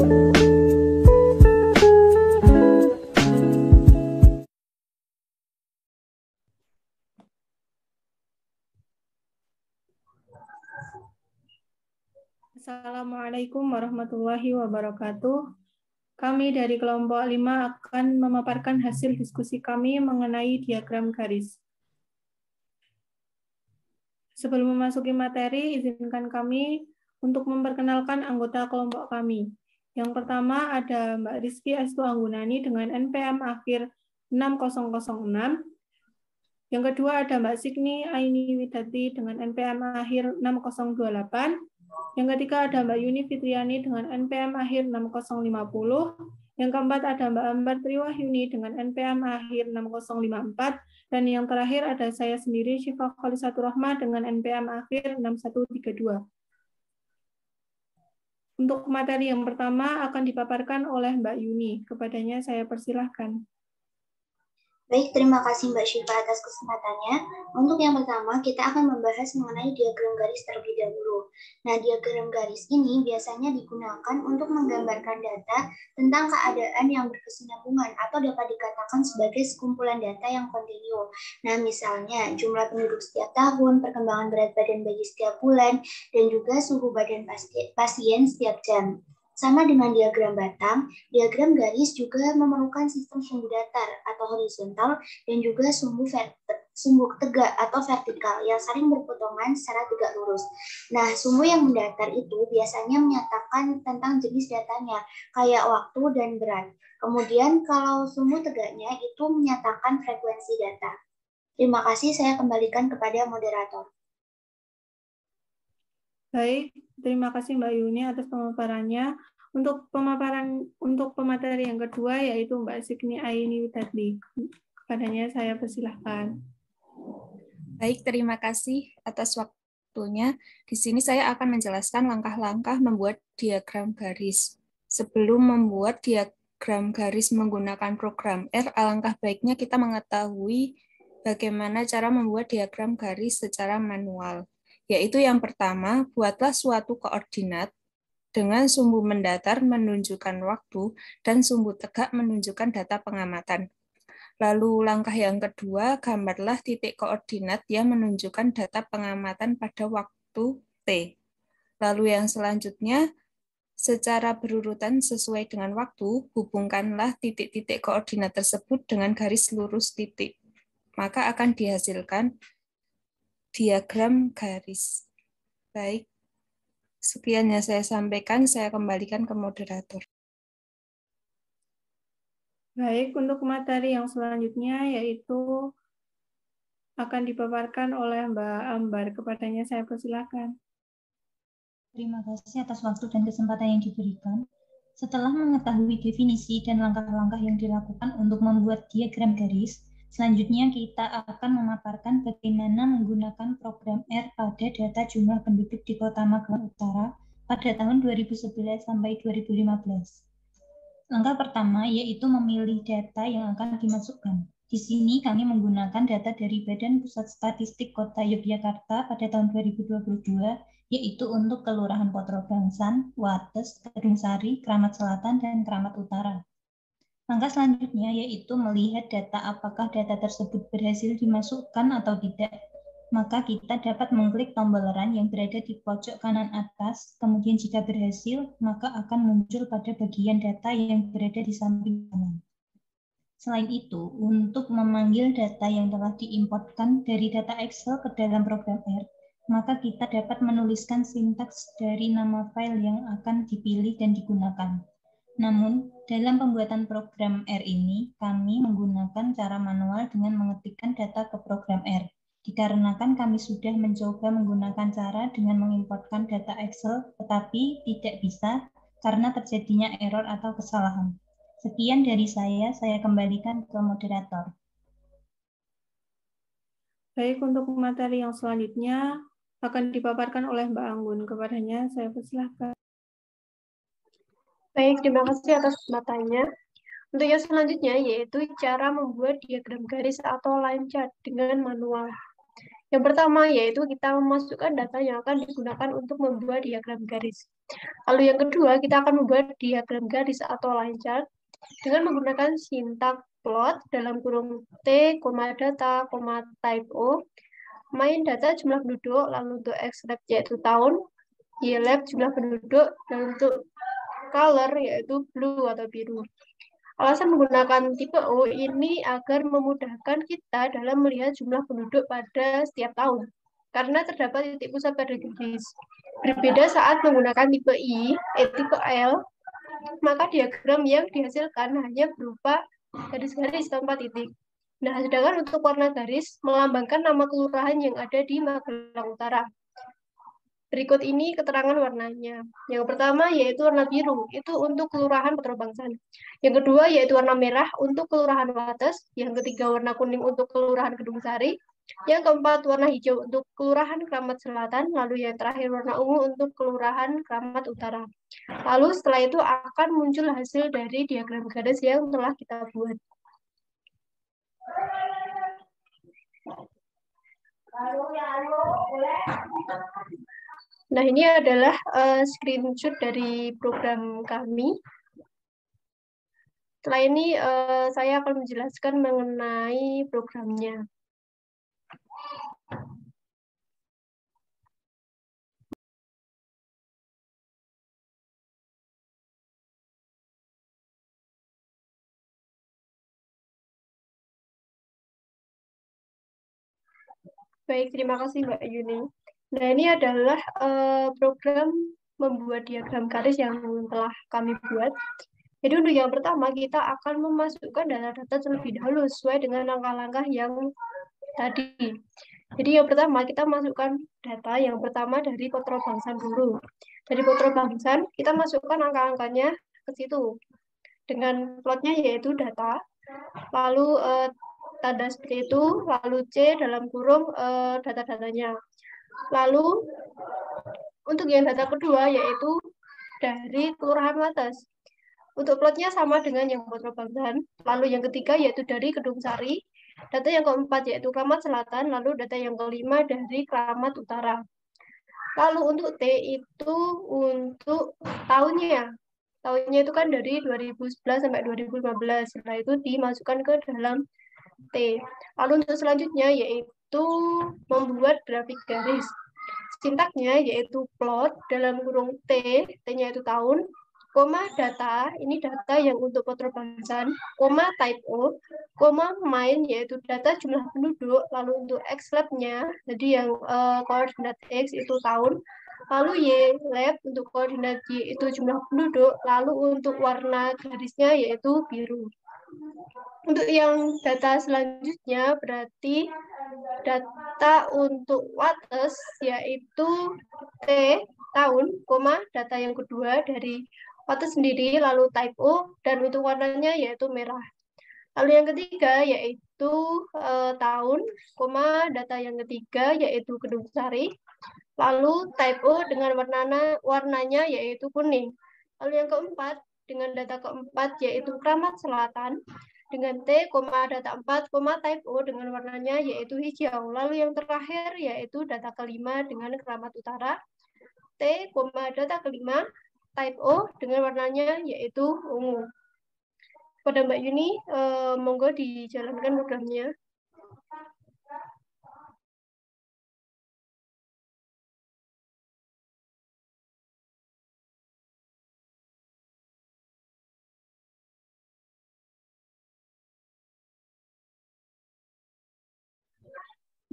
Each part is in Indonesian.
Assalamualaikum warahmatullahi wabarakatuh. Kami dari kelompok 5 akan memaparkan hasil diskusi kami mengenai diagram garis. Sebelum memasuki materi, izinkan kami untuk memperkenalkan anggota kelompok kami. Yang pertama ada Mbak Rizky Astu Anggunani dengan NPM akhir 6006. Yang kedua ada Mbak Signi Aini Widati dengan NPM akhir 6028. Yang ketiga ada Mbak Yuni Fitriani dengan NPM akhir 6050. Yang keempat ada Mbak Ambar Triwahyuni dengan NPM akhir 6054. Dan yang terakhir ada saya sendiri, Syifa Khalisatur Rahmah dengan NPM akhir 6132. Untuk materi yang pertama akan dipaparkan oleh Mbak Yuni. Kepadanya saya persilahkan. Baik, terima kasih Mbak Syifa atas kesempatannya. Untuk yang pertama, kita akan membahas mengenai diagram garis terlebih dahulu. Nah, diagram garis ini biasanya digunakan untuk menggambarkan data tentang keadaan yang berkesinambungan atau dapat dikatakan sebagai sekumpulan data yang kontinu. Nah, misalnya jumlah penduduk setiap tahun, perkembangan berat badan bayi setiap bulan, dan juga suhu badan pasien setiap jam. Sama dengan diagram batang, diagram garis juga memerlukan sistem sumbu datar atau horizontal dan juga sumbu tegak atau vertikal yang saling berpotongan secara tegak lurus. Nah, sumbu yang mendatar itu biasanya menyatakan tentang jenis datanya, kayak waktu dan berat. Kemudian kalau sumbu tegaknya itu menyatakan frekuensi data. Terima kasih, saya kembalikan kepada moderator. Baik, terima kasih Mbak Yuni atas pemaparannya. Untuk pemateri yang kedua yaitu Mbak Signi Aini Widati. Kepadanya saya persilahkan. Baik, terima kasih atas waktunya. Di sini saya akan menjelaskan langkah-langkah membuat diagram garis. Sebelum membuat diagram garis menggunakan program R, alangkah baiknya kita mengetahui bagaimana cara membuat diagram garis secara manual. Yaitu yang pertama, buatlah suatu koordinat dengan sumbu mendatar menunjukkan waktu dan sumbu tegak menunjukkan data pengamatan. Lalu langkah yang kedua, gambarlah titik koordinat yang menunjukkan data pengamatan pada waktu T. Lalu yang selanjutnya, secara berurutan sesuai dengan waktu, hubungkanlah titik-titik koordinat tersebut dengan garis lurus titik. Maka akan dihasilkan diagram garis. Baik, sekian yang saya sampaikan, saya kembalikan ke moderator. Baik, untuk materi yang selanjutnya yaitu akan dipaparkan oleh Mbak Ambar. Kepadanya saya persilahkan. Terima kasih atas waktu dan kesempatan yang diberikan. Setelah mengetahui definisi dan langkah-langkah yang dilakukan untuk membuat diagram garis, selanjutnya kita akan memaparkan bagaimana menggunakan program R pada data jumlah penduduk di Kota Magelang Utara pada tahun 2011 sampai 2015. Langkah pertama yaitu memilih data yang akan dimasukkan. Di sini kami menggunakan data dari Badan Pusat Statistik Kota Yogyakarta pada tahun 2022, yaitu untuk Kelurahan Potro Bangsan, Wates, Kedung Sari, Kramat Selatan, dan Kramat Utara. Langkah selanjutnya yaitu melihat data apakah data tersebut berhasil dimasukkan atau tidak. Maka kita dapat mengklik tombol run yang berada di pojok kanan atas, kemudian jika berhasil, maka akan muncul pada bagian data yang berada di samping kanan. Selain itu, untuk memanggil data yang telah diimportkan dari data Excel ke dalam program R, maka kita dapat menuliskan sintaks dari nama file yang akan dipilih dan digunakan. Namun, dalam pembuatan program R ini, kami menggunakan cara manual dengan mengetikkan data ke program R. Dikarenakan kami sudah mencoba menggunakan cara dengan mengimportkan data Excel, tetapi tidak bisa karena terjadinya error atau kesalahan. Sekian dari saya kembalikan ke moderator. Baik, untuk materi yang selanjutnya akan dipaparkan oleh Mbak Anggun. Kepadanya saya persilahkan. Baik, terima kasih atas kesempatannya. Untuk yang selanjutnya yaitu cara membuat diagram garis atau line chart dengan manual. Yang pertama yaitu kita memasukkan data yang akan digunakan untuk membuat diagram garis. Lalu yang kedua, kita akan membuat diagram garis atau line chart dengan menggunakan sintak plot dalam kurung T, data, type O, main data jumlah penduduk, lalu untuk xlab yaitu tahun, ylab jumlah penduduk, dan untuk color yaitu blue atau biru. Alasan menggunakan tipe O ini agar memudahkan kita dalam melihat jumlah penduduk pada setiap tahun, karena terdapat titik pusat pada garis. Berbeda saat menggunakan tipe tipe L, maka diagram yang dihasilkan hanya berupa garis-garis tanpa titik. Nah, sedangkan untuk warna garis melambangkan nama kelurahan yang ada di Magelang Utara. Berikut ini keterangan warnanya. Yang pertama yaitu warna biru, itu untuk Kelurahan Petro Bangsan. Yang kedua yaitu warna merah untuk Kelurahan Wates. Yang ketiga warna kuning untuk Kelurahan Kedung Sari. Yang keempat warna hijau untuk Kelurahan Kramat Selatan. Lalu yang terakhir warna ungu untuk Kelurahan Kramat Utara. Lalu setelah itu akan muncul hasil dari diagram garis yang telah kita buat. Nah, ini adalah screenshot dari program kami. Setelah ini saya akan menjelaskan mengenai programnya. Baik, terima kasih Mbak Yuni. Nah, ini adalah program membuat diagram garis yang telah kami buat. Jadi untuk yang pertama, kita akan memasukkan data-data terlebih dahulu sesuai dengan langkah-langkah yang tadi. Jadi yang pertama, kita masukkan data yang pertama dari Petro Bangsan dulu. Dari Petro Bangsan, kita masukkan angka-angkanya ke situ. Dengan plotnya yaitu data, lalu tanda seperti itu, lalu C dalam kurung data-datanya. Lalu untuk yang data kedua yaitu dari Kelurahan Wates. Untuk plotnya sama dengan yang Petro Bangsan. Lalu yang ketiga yaitu dari Kedung Sari. Data yang keempat yaitu Kramat Selatan. Lalu data yang kelima dari Kramat Utara. Lalu untuk T itu untuk tahunnya. Tahunnya itu kan dari 2011 sampai 2015. Setelah itu dimasukkan ke dalam T. Lalu untuk selanjutnya yaitu membuat grafik garis. Sintaknya yaitu plot dalam kurung T, T-nya itu tahun, koma data, ini data yang untuk Petro Bangsan, koma type O, koma main yaitu data jumlah penduduk, lalu untuk xlab-nya, jadi yang koordinat X itu tahun, lalu Y lab untuk koordinat Y itu jumlah penduduk, lalu untuk warna garisnya yaitu biru. Untuk yang data selanjutnya berarti data untuk Wates yaitu T tahun, koma data yang kedua dari Wates sendiri, lalu type O, dan untuk warnanya yaitu merah. Lalu yang ketiga yaitu tahun, koma data yang ketiga yaitu Kedung Sari, lalu type O dengan warnanya yaitu kuning. Lalu yang keempat dengan data keempat yaitu Kramat Selatan dengan T, data 4, type O dengan warnanya yaitu hijau. Lalu yang terakhir yaitu data kelima dengan Kramat Utara, T, data kelima, type O dengan warnanya yaitu ungu. Pada Mbak Yuni, monggo dijalankan programnya.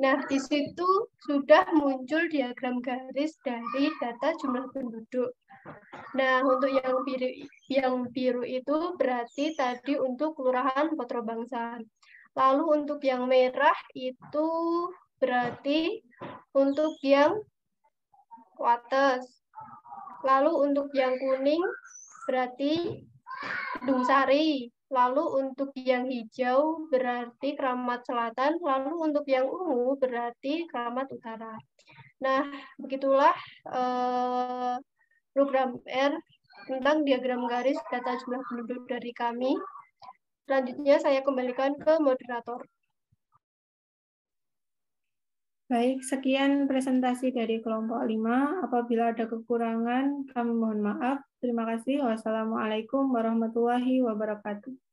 Nah, di situ sudah muncul diagram garis dari data jumlah penduduk. Nah, untuk yang biru itu berarti tadi untuk Kelurahan Petro Bangsan. Lalu untuk yang merah itu berarti untuk yang Wates. Lalu untuk yang kuning berarti Kedung Sari. Lalu untuk yang hijau berarti Kramat Selatan, lalu untuk yang ungu berarti Kramat Utara. Nah, begitulah program R tentang diagram garis data jumlah penduduk dari kami. Selanjutnya saya kembalikan ke moderator. Baik, sekian presentasi dari kelompok 5. Apabila ada kekurangan, kami mohon maaf. Terima kasih. Wassalamualaikum warahmatullahi wabarakatuh.